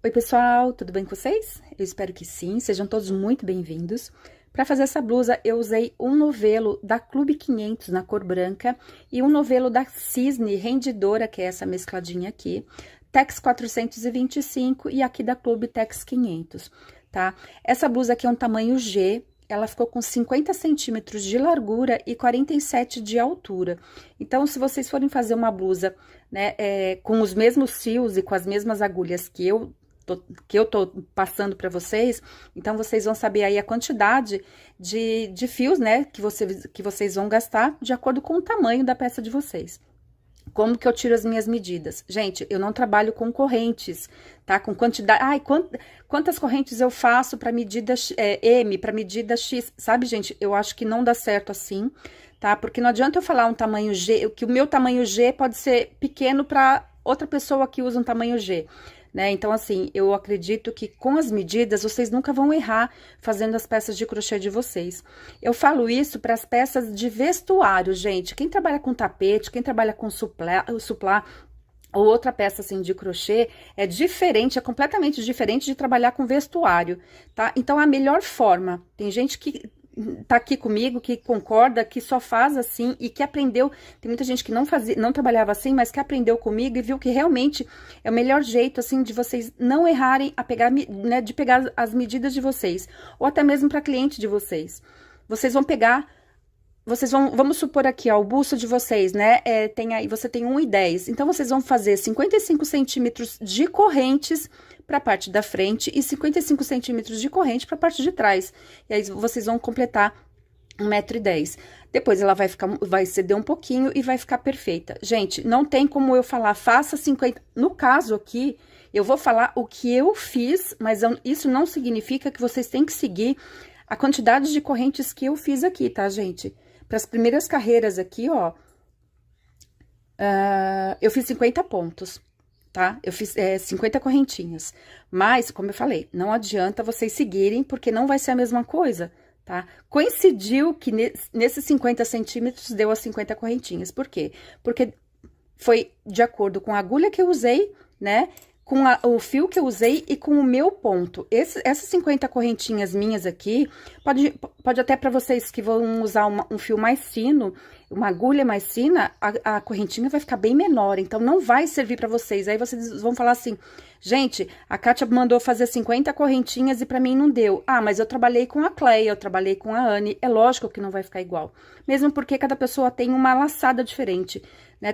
Oi pessoal, tudo bem com vocês? Eu espero que sim, sejam todos muito bem-vindos. Para fazer essa blusa, eu usei um novelo da Clube 500 na cor branca e um novelo da Cisne Rendidora, que é essa mescladinha aqui, Tex 425 e aqui da Clube Tex 500, tá? Essa blusa aqui é um tamanho G, ela ficou com 50 centímetros de largura e 47 de altura. Então, se vocês forem fazer uma blusa, né, com os mesmos fios e com as mesmas agulhas que eu tô passando para vocês, então vocês vão saber aí a quantidade de fios, né, que vocês vão gastar de acordo com o tamanho da peça de vocês. Como que eu tiro as minhas medidas? Gente, eu não trabalho com correntes, tá? Com quantidade... Ai, quantas correntes eu faço para medida M, para medida X? Sabe, gente, eu acho que não dá certo assim, tá? Porque não adianta eu falar um tamanho G, que o meu tamanho G pode ser pequeno para outra pessoa que usa um tamanho G. Né? Então, assim, eu acredito que com as medidas, vocês nunca vão errar fazendo as peças de crochê de vocês. Eu falo isso para as peças de vestuário, gente. Quem trabalha com tapete, quem trabalha com suplá ou outra peça, assim, de crochê, é diferente, é completamente diferente de trabalhar com vestuário, tá? Então, a melhor forma, tem gente que tá aqui comigo, que concorda, que só faz assim e que aprendeu. Tem muita gente que não trabalhava assim, mas que aprendeu comigo e viu que realmente é o melhor jeito, assim, de vocês não errarem a pegar, né, de pegar as medidas de vocês, ou até mesmo para cliente de vocês. Vocês vão pegar, vamos supor aqui, ó, o busto de vocês, né, você tem 1,10, então vocês vão fazer 55 centímetros de correntes para a parte da frente e 55 centímetros de corrente para a parte de trás. E aí vocês vão completar 1,10 m. Depois ela vai ceder um pouquinho e vai ficar perfeita. Gente, não tem como eu falar, faça 50. No caso aqui, eu vou falar o que eu fiz, mas isso não significa que vocês têm que seguir a quantidade de correntes que eu fiz aqui, tá, gente? Para as primeiras carreiras aqui, ó, eu fiz 50 pontos. Tá? Eu fiz 50 correntinhas, mas, como eu falei, não adianta vocês seguirem, porque não vai ser a mesma coisa, tá? Coincidiu que nesses 50 centímetros deu as 50 correntinhas, por quê? Porque foi de acordo com a agulha que eu usei, né? Com o fio que eu usei e com o meu ponto. Essas 50 correntinhas minhas aqui, pode até para vocês que vão usar um fio mais fino, uma agulha mais fina, a correntinha vai ficar bem menor, então não vai servir para vocês. Aí vocês vão falar assim, gente, a Kátia mandou fazer 50 correntinhas e para mim não deu. Ah, mas eu trabalhei com a Cleia, eu trabalhei com a Anne, é lógico que não vai ficar igual. Mesmo porque cada pessoa tem uma laçada diferente, né?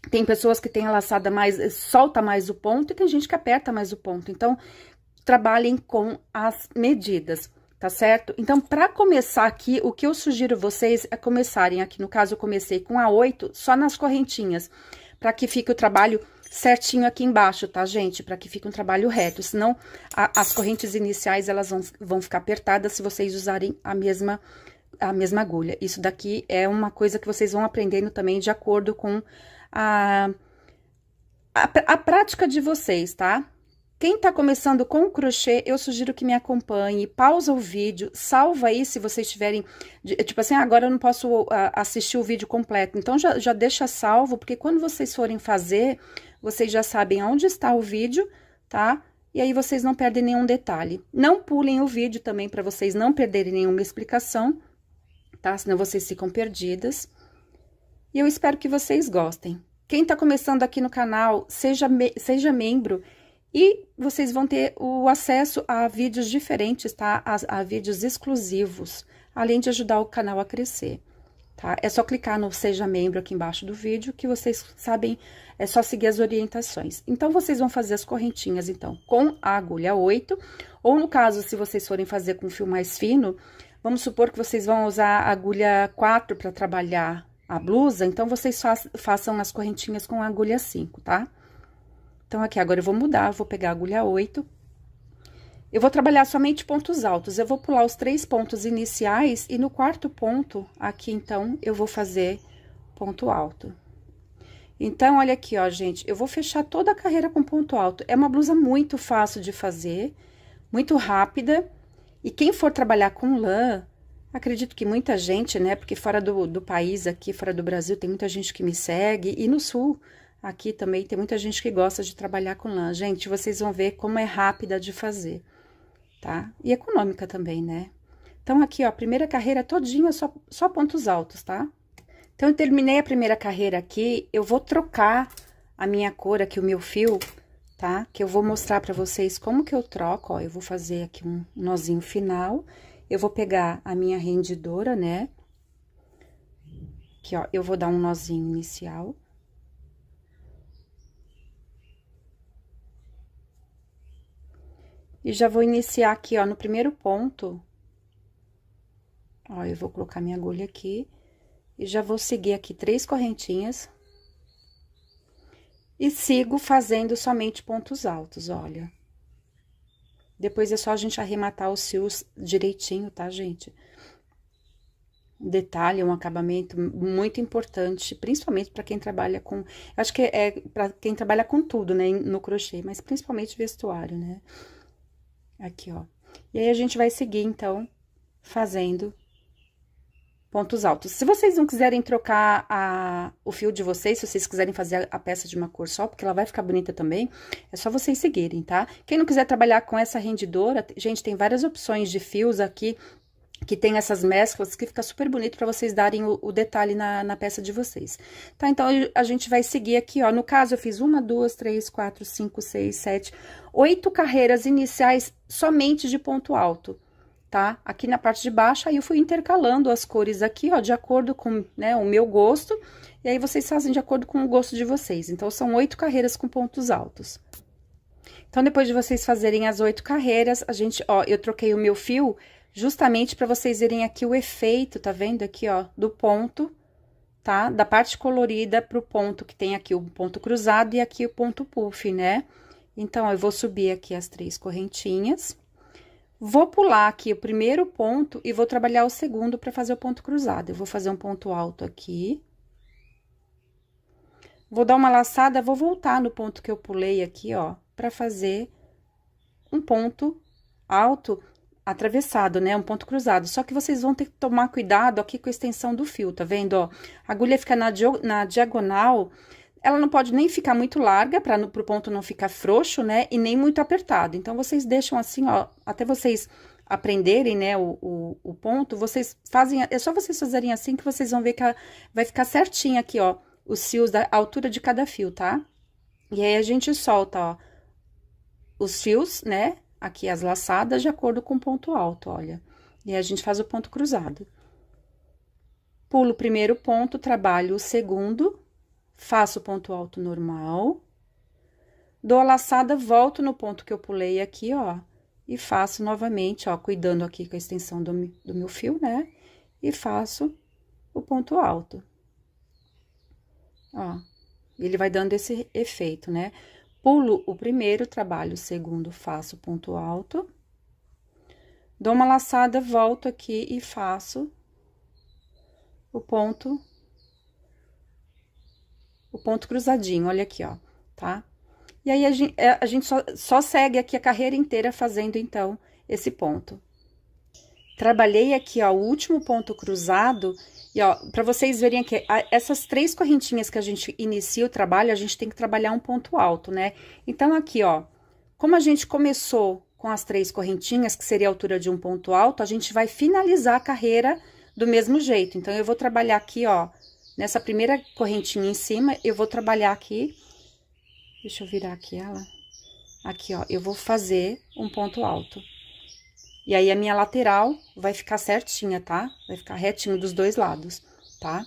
Tem pessoas que têm a laçada mais, solta mais o ponto, e tem gente que aperta mais o ponto. Então, trabalhem com as medidas, tá certo? Então, para começar aqui, o que eu sugiro vocês é começarem aqui, no caso, eu comecei com a 8, só nas correntinhas, para que fique o trabalho certinho aqui embaixo, tá, gente? Para que fique um trabalho reto, senão as correntes iniciais, elas vão ficar apertadas se vocês usarem a mesma agulha. Isso daqui é uma coisa que vocês vão aprendendo também de acordo com a prática de vocês, tá? Quem tá começando com o crochê, eu sugiro que me acompanhe, pausa o vídeo, salva aí se vocês tiverem, tipo assim, agora eu não posso assistir o vídeo completo, então já deixa salvo, porque quando vocês forem fazer, vocês já sabem onde está o vídeo, tá? E aí vocês não perdem nenhum detalhe. Não pulem o vídeo também, para vocês não perderem nenhuma explicação, tá? Senão vocês ficam perdidas. E eu espero que vocês gostem. Quem tá começando aqui no canal, seja membro e vocês vão ter o acesso a vídeos diferentes, tá? A vídeos exclusivos, além de ajudar o canal a crescer, tá? É só clicar no Seja Membro aqui embaixo do vídeo, que vocês sabem, é só seguir as orientações. Então, vocês vão fazer as correntinhas, então, com a agulha 8, ou no caso, se vocês forem fazer com fio mais fino, vamos supor que vocês vão usar a agulha 4 para trabalhar a blusa, então vocês façam as correntinhas com a agulha 5, tá? Então, aqui agora eu vou mudar, eu vou pegar a agulha 8. Eu vou trabalhar somente pontos altos, eu vou pular os 3 pontos iniciais e no quarto ponto, aqui então, eu vou fazer ponto alto. Então, olha aqui, ó, gente, eu vou fechar toda a carreira com ponto alto. É uma blusa muito fácil de fazer, muito rápida, e quem for trabalhar com lã, acredito que muita gente, né, porque fora do país aqui, fora do Brasil, tem muita gente que me segue, e no sul, Aqui também tem muita gente que gosta de trabalhar com lã. Gente, vocês vão ver como é rápida de fazer, tá? E econômica também, né? Então, aqui, ó, a primeira carreira todinha, só pontos altos, tá? Então, eu terminei a primeira carreira aqui, eu vou trocar a minha cor aqui, o meu fio, tá? Que eu vou mostrar pra vocês como que eu troco, ó. Eu vou fazer aqui um nozinho final, eu vou pegar a minha rendidora, né? Aqui, ó, eu vou dar um nozinho inicial. E já vou iniciar aqui, ó, no primeiro ponto. Ó, eu vou colocar minha agulha aqui. E já vou seguir aqui 3 correntinhas. E sigo fazendo somente pontos altos, olha. Depois é só a gente arrematar os fios direitinho, tá, gente? Detalhe, um acabamento muito importante, principalmente para quem trabalha com... Acho que é para quem trabalha com tudo, né, no crochê, mas principalmente vestuário, né? Aqui, ó. E aí, a gente vai seguir, então, fazendo pontos altos. Se vocês não quiserem trocar o fio de vocês, se vocês quiserem fazer a peça de uma cor só, porque ela vai ficar bonita também, é só vocês seguirem, tá? Quem não quiser trabalhar com essa rendidora, gente, tem várias opções de fios aqui, que tem essas mesclas, que fica super bonito pra vocês darem o detalhe na peça de vocês. Tá, então, a gente vai seguir aqui, ó, no caso, eu fiz 1, 2, 3, 4, 5, 6, 7, 8 carreiras iniciais somente de ponto alto, tá? Aqui na parte de baixo, aí eu fui intercalando as cores aqui, ó, de acordo com, né, o meu gosto, e aí vocês fazem de acordo com o gosto de vocês. Então, são 8 carreiras com pontos altos. Então, depois de vocês fazerem as 8 carreiras, a gente, ó, eu troquei o meu fio justamente para vocês verem aqui o efeito, tá vendo aqui, ó, do ponto, tá? Da parte colorida pro ponto que tem aqui o ponto cruzado e aqui o ponto puff, né? Então, eu vou subir aqui as 3 correntinhas, vou pular aqui o primeiro ponto e vou trabalhar o segundo para fazer o ponto cruzado. Eu vou fazer um ponto alto aqui. Vou dar uma laçada, vou voltar no ponto que eu pulei aqui, ó, para fazer um ponto alto atravessado, né? Um ponto cruzado. Só que vocês vão ter que tomar cuidado aqui com a extensão do fio, tá vendo, ó? A agulha fica na diagonal, ela não pode nem ficar muito larga, pro ponto não ficar frouxo, né? E nem muito apertado. Então, vocês deixam assim, ó, até vocês aprenderem, né, o ponto, vocês fazem, é só vocês fazerem assim que vocês vão ver que vai ficar certinho aqui, ó, os fios da altura de cada fio, tá? E aí, a gente solta, ó, os fios, né? Aqui as laçadas de acordo com o ponto alto, olha. E aí, a gente faz o ponto cruzado. Pulo o primeiro ponto, trabalho o segundo, faço o ponto alto normal, dou a laçada, volto no ponto que eu pulei aqui, ó, e faço novamente, ó, cuidando aqui com a extensão do meu fio, né? E faço o ponto alto. Ó, ele vai dando esse efeito, né? Pulo o primeiro, trabalho o segundo, faço ponto alto. Dou uma laçada, volto aqui e faço o ponto cruzadinho, olha aqui, ó, tá? E aí, a gente só segue aqui a carreira inteira fazendo, então, esse ponto. Trabalhei aqui, ó, o último ponto cruzado, e, ó, pra vocês verem aqui, essas 3 correntinhas que a gente inicia o trabalho, a gente tem que trabalhar um ponto alto, né? Então, aqui, ó, como a gente começou com as 3 correntinhas, que seria a altura de um ponto alto, a gente vai finalizar a carreira do mesmo jeito. Então, eu vou trabalhar aqui, ó, nessa primeira correntinha em cima, eu vou trabalhar aqui, deixa eu virar aqui ela, aqui, ó, eu vou fazer um ponto alto. E aí, a minha lateral vai ficar certinha, tá? Vai ficar retinho dos 2 lados, tá?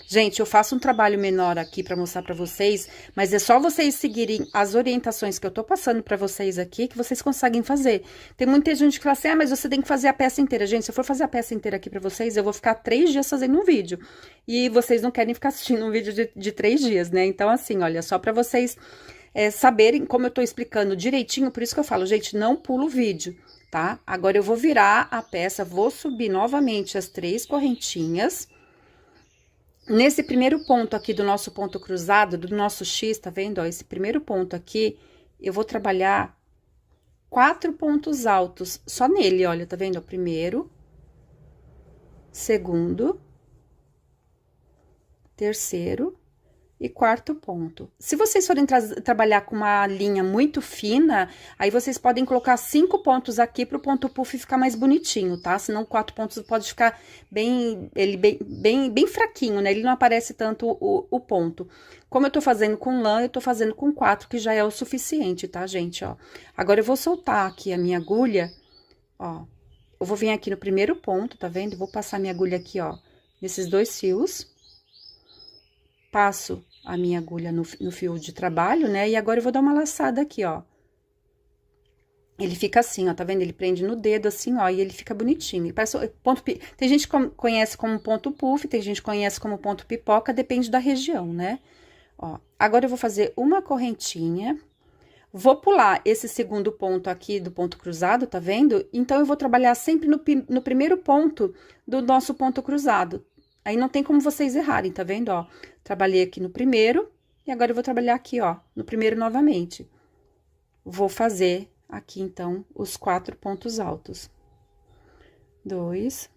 Gente, eu faço um trabalho menor aqui pra mostrar pra vocês, mas é só vocês seguirem as orientações que eu tô passando pra vocês aqui, que vocês conseguem fazer. Tem muita gente que fala assim, ah, mas você tem que fazer a peça inteira. Gente, se eu for fazer a peça inteira aqui pra vocês, eu vou ficar 3 dias fazendo um vídeo. E vocês não querem ficar assistindo um vídeo de 3 dias, né? Então, assim, olha, só pra vocês saberem como eu tô explicando direitinho, por isso que eu falo, gente, não pula o vídeo, tá? Agora, eu vou virar a peça, vou subir novamente as 3 correntinhas. Nesse primeiro ponto aqui do nosso ponto cruzado, do nosso X, tá vendo, ó? Esse primeiro ponto aqui, eu vou trabalhar 4 pontos altos, só nele, olha, tá vendo? O primeiro, segundo, terceiro e quarto ponto. Se vocês forem trabalhar com uma linha muito fina, aí vocês podem colocar 5 pontos aqui para o ponto puff ficar mais bonitinho, tá? Senão 4 pontos pode ficar bem fraquinho, né? Ele não aparece tanto o ponto. Como eu tô fazendo com lã, eu tô fazendo com 4, que já é o suficiente, tá, gente? Ó, agora eu vou soltar aqui a minha agulha, ó. Eu vou vir aqui no primeiro ponto, tá vendo? Eu vou passar minha agulha aqui, ó, nesses 2 fios. Passo a minha agulha no fio de trabalho, né? E agora eu vou dar uma laçada aqui, ó. Ele fica assim, ó, tá vendo? Ele prende no dedo assim, ó, e ele fica bonitinho. Ele parece ponto, tem gente que conhece como ponto puff, tem gente que conhece como ponto pipoca, depende da região, né? Ó, agora eu vou fazer uma correntinha, vou pular esse segundo ponto aqui do ponto cruzado, tá vendo? Então, eu vou trabalhar sempre no primeiro ponto do nosso ponto cruzado. Aí, não tem como vocês errarem, tá vendo, ó? Trabalhei aqui no primeiro, e agora eu vou trabalhar aqui, ó, no primeiro novamente. Vou fazer aqui, então, os 4 pontos altos. 2,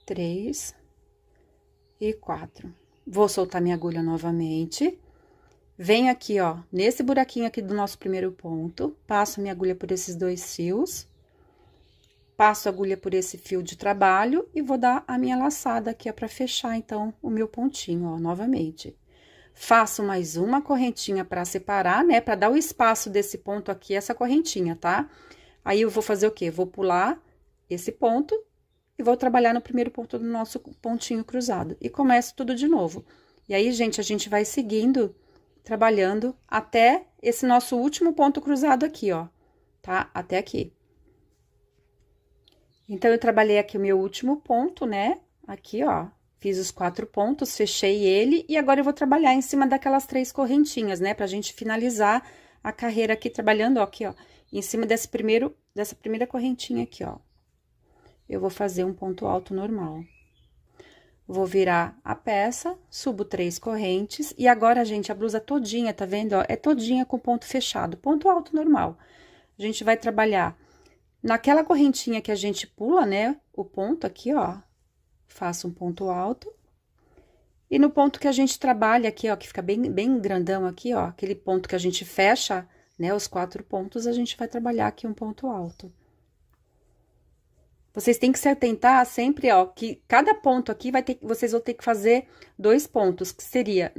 3 e 4. Vou soltar minha agulha novamente. Venho aqui, ó, nesse buraquinho aqui do nosso primeiro ponto, passo minha agulha por esses 2 fios. Passo a agulha por esse fio de trabalho e vou dar a minha laçada aqui, ó, pra fechar, então, o meu pontinho, ó, novamente. Faço mais uma correntinha pra separar, né, pra dar o espaço desse ponto aqui, essa correntinha, tá? Aí, eu vou fazer o quê? Vou pular esse ponto e vou trabalhar no primeiro ponto do nosso pontinho cruzado. E começo tudo de novo. E aí, gente, a gente vai seguindo, trabalhando até esse nosso último ponto cruzado aqui, ó, tá? Até aqui. Então, eu trabalhei aqui o meu último ponto, né? Aqui, ó, fiz os 4 pontos, fechei ele, e agora eu vou trabalhar em cima daquelas 3 correntinhas, né? Pra gente finalizar a carreira aqui, trabalhando, ó, aqui, ó, em cima dessa primeira correntinha aqui, ó. Eu vou fazer um ponto alto normal. Vou virar a peça, subo 3 correntes, e agora, gente, a blusa todinha, tá vendo, ó? É todinha com ponto fechado, ponto alto normal. A gente vai trabalhar naquela correntinha que a gente pula, né, o ponto aqui, ó, faço um ponto alto. E no ponto que a gente trabalha aqui, ó, que fica bem grandão aqui, ó, aquele ponto que a gente fecha, né, os 4 pontos, a gente vai trabalhar aqui um ponto alto. Vocês têm que se atentar sempre, ó, que cada ponto aqui vocês vão ter que fazer 2 pontos, que seria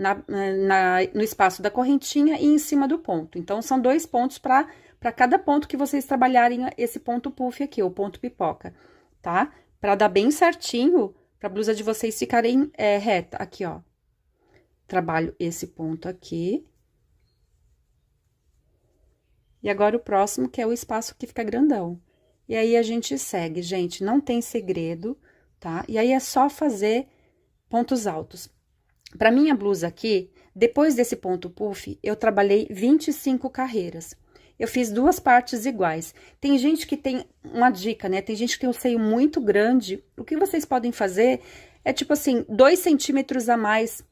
no espaço da correntinha e em cima do ponto. Então, são 2 pontos para cada ponto que vocês trabalharem esse ponto puff aqui, o ponto pipoca, tá? Pra dar bem certinho, pra blusa de vocês ficarem reta, aqui, ó. Trabalho esse ponto aqui. E agora, o próximo, que é o espaço que fica grandão. E aí, a gente segue, gente, não tem segredo, tá? E aí, é só fazer pontos altos. Pra minha blusa aqui, depois desse ponto puff, eu trabalhei 25 carreiras. Eu fiz 2 partes iguais. Tem gente que tem uma dica, né? Tem gente que tem um seio muito grande. O que vocês podem fazer é, tipo assim, 2 centímetros a mais,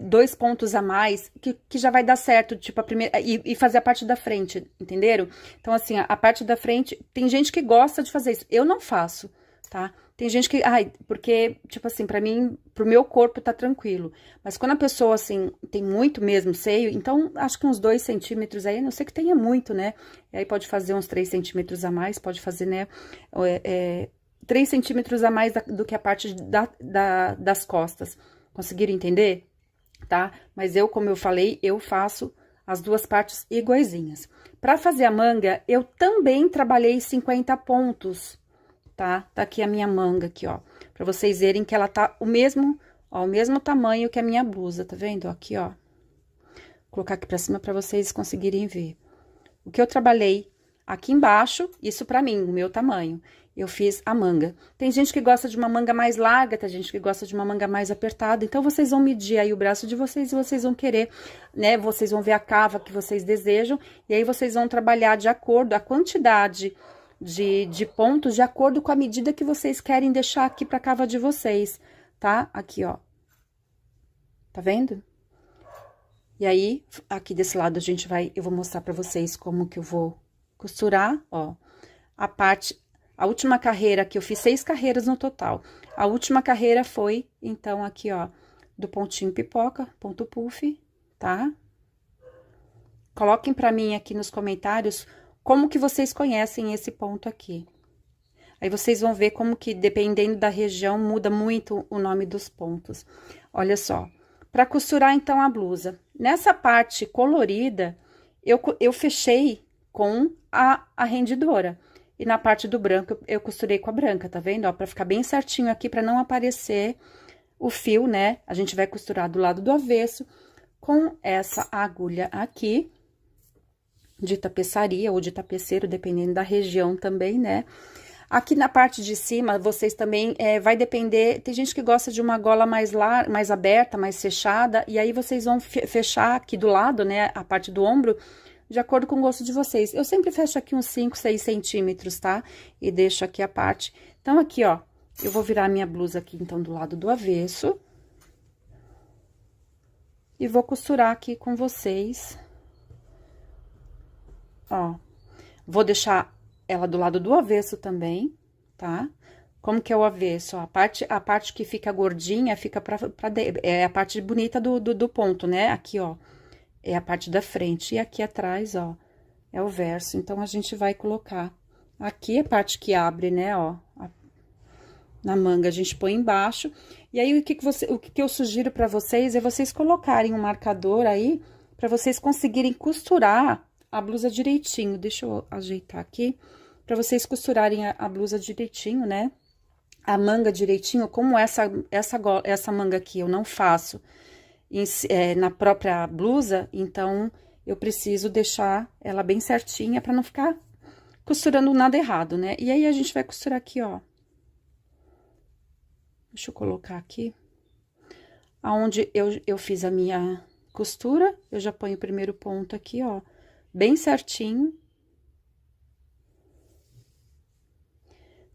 2 pontos a mais, que já vai dar certo, tipo, a primeira, e fazer a parte da frente, entenderam? Então, assim, a parte da frente, tem gente que gosta de fazer isso. Eu não faço, tá? Tem gente que, porque, tipo assim, pra mim, pro meu corpo tá tranquilo. Mas quando a pessoa, assim, tem muito mesmo seio, então, acho que uns 2 centímetros aí, a não sei que tenha muito, né? E aí pode fazer uns 3 centímetros a mais, pode fazer, né? 3 centímetros a mais do que a parte das costas. Conseguiram entender? Tá? Mas eu, como eu falei, eu faço as 2 partes iguaizinhas. Pra fazer a manga, eu também trabalhei 50 pontos. Tá? Tá aqui a minha manga aqui, ó, pra vocês verem que ela tá o mesmo tamanho que a minha blusa, tá vendo? Aqui, ó. Vou colocar aqui pra cima pra vocês conseguirem ver. O que eu trabalhei aqui embaixo, isso pra mim, o meu tamanho, eu fiz a manga. Tem gente que gosta de uma manga mais larga, tem gente que gosta de uma manga mais apertada, então vocês vão medir aí o braço de vocês e vocês vão querer, né, vocês vão ver a cava que vocês desejam, e aí vocês vão trabalhar de acordo, a quantidade de pontos de acordo com a medida que vocês querem deixar aqui pra cava de vocês, tá? Aqui, ó. Tá vendo? E aí, aqui desse lado eu vou mostrar pra vocês como que eu vou costurar, ó. A última carreira que eu fiz 6 carreiras no total. A última carreira foi, então, aqui, ó, do pontinho pipoca, ponto puff, tá? Coloquem pra mim aqui nos comentários como que vocês conhecem esse ponto aqui. Aí vocês vão ver como que, dependendo da região, muda muito o nome dos pontos. Olha só, para costurar, então, a blusa. Nessa parte colorida, eu fechei com a rendidora. E na parte do branco, eu costurei com a branca, tá vendo? Ó, pra ficar bem certinho aqui, pra não aparecer o fio, né? A gente vai costurar do lado do avesso com essa agulha aqui, de tapeçaria ou de tapeceiro, dependendo da região também, né? Aqui na parte de cima, vocês também, vai depender, tem gente que gosta de uma gola mais aberta, mais fechada, e aí vocês vão fechar aqui do lado, né, a parte do ombro, de acordo com o gosto de vocês. Eu sempre fecho aqui uns 5, 6 centímetros, tá? E deixo aqui a parte. Então, aqui, ó, eu vou virar a minha blusa aqui, então, do lado do avesso. E vou costurar aqui com vocês. Ó, vou deixar ela do lado do avesso também, tá? Como que é o avesso? Ó, a parte que fica gordinha fica é a parte bonita do ponto, né? Aqui, ó, é a parte da frente. E aqui atrás, ó, é o verso. Então, a gente vai colocar aqui a parte que abre, né, ó, na manga, a gente põe embaixo. E aí, o que eu sugiro pra vocês é vocês colocarem um marcador aí, pra vocês conseguirem costurar a blusa direitinho. Deixa eu ajeitar aqui, pra vocês costurarem a blusa direitinho, né? A manga direitinho, como essa manga aqui eu não faço na própria blusa, então eu preciso deixar ela bem certinha pra não ficar costurando nada errado, né? E aí, a gente vai costurar aqui, ó. Deixa eu colocar aqui. Aonde eu fiz a minha costura, eu já ponho o primeiro ponto aqui, ó, bem certinho.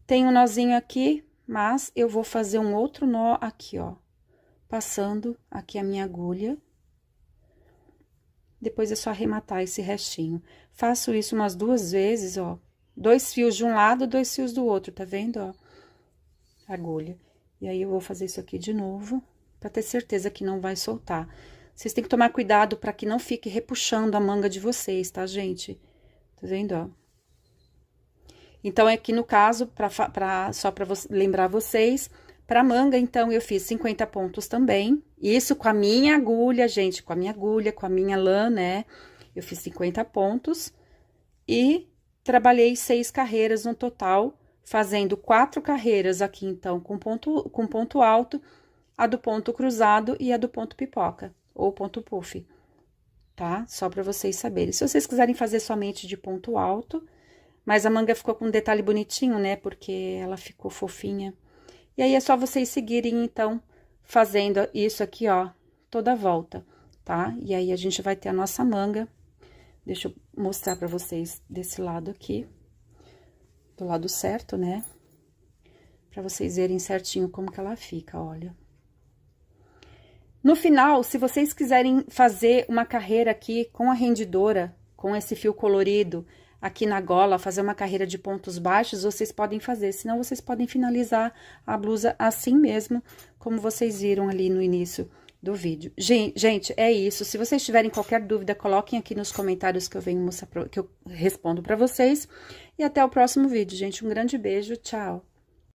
Tem um nozinho aqui, mas eu vou fazer um outro nó aqui, ó, passando aqui a minha agulha. Depois é só arrematar esse restinho. Faço isso umas 2 vezes, ó. 2 fios de um lado, 2 fios do outro, tá vendo, ó? Agulha. E aí, eu vou fazer isso aqui de novo, pra ter certeza que não vai soltar. Vocês têm que tomar cuidado pra que não fique repuxando a manga de vocês, tá, gente? Tá vendo, ó? Então, aqui no caso, só pra lembrar vocês, pra manga, então, eu fiz 50 pontos também. Isso com a minha agulha, gente, com a minha agulha, com a minha lã, né? Eu fiz 50 pontos e trabalhei 6 carreiras no total, fazendo 4 carreiras aqui, então, com ponto alto, a do ponto cruzado e a do ponto pipoca, ou ponto puff, tá? Só pra vocês saberem. Se vocês quiserem fazer somente de ponto alto, mas a manga ficou com um detalhe bonitinho, né? Porque ela ficou fofinha. E aí, é só vocês seguirem, então, fazendo isso aqui, ó, toda a volta, tá? E aí, a gente vai ter a nossa manga. Deixa eu mostrar pra vocês desse lado aqui. Do lado certo, né? Pra vocês verem certinho como que ela fica, olha. No final, se vocês quiserem fazer uma carreira aqui com a rendidora, com esse fio colorido, aqui na gola, fazer uma carreira de pontos baixos, vocês podem fazer. Senão, vocês podem finalizar a blusa assim mesmo, como vocês viram ali no início do vídeo. Gente, é isso. Se vocês tiverem qualquer dúvida, coloquem aqui nos comentários que eu venho mostrar, que eu respondo pra vocês. E até o próximo vídeo, gente. Um grande beijo, tchau!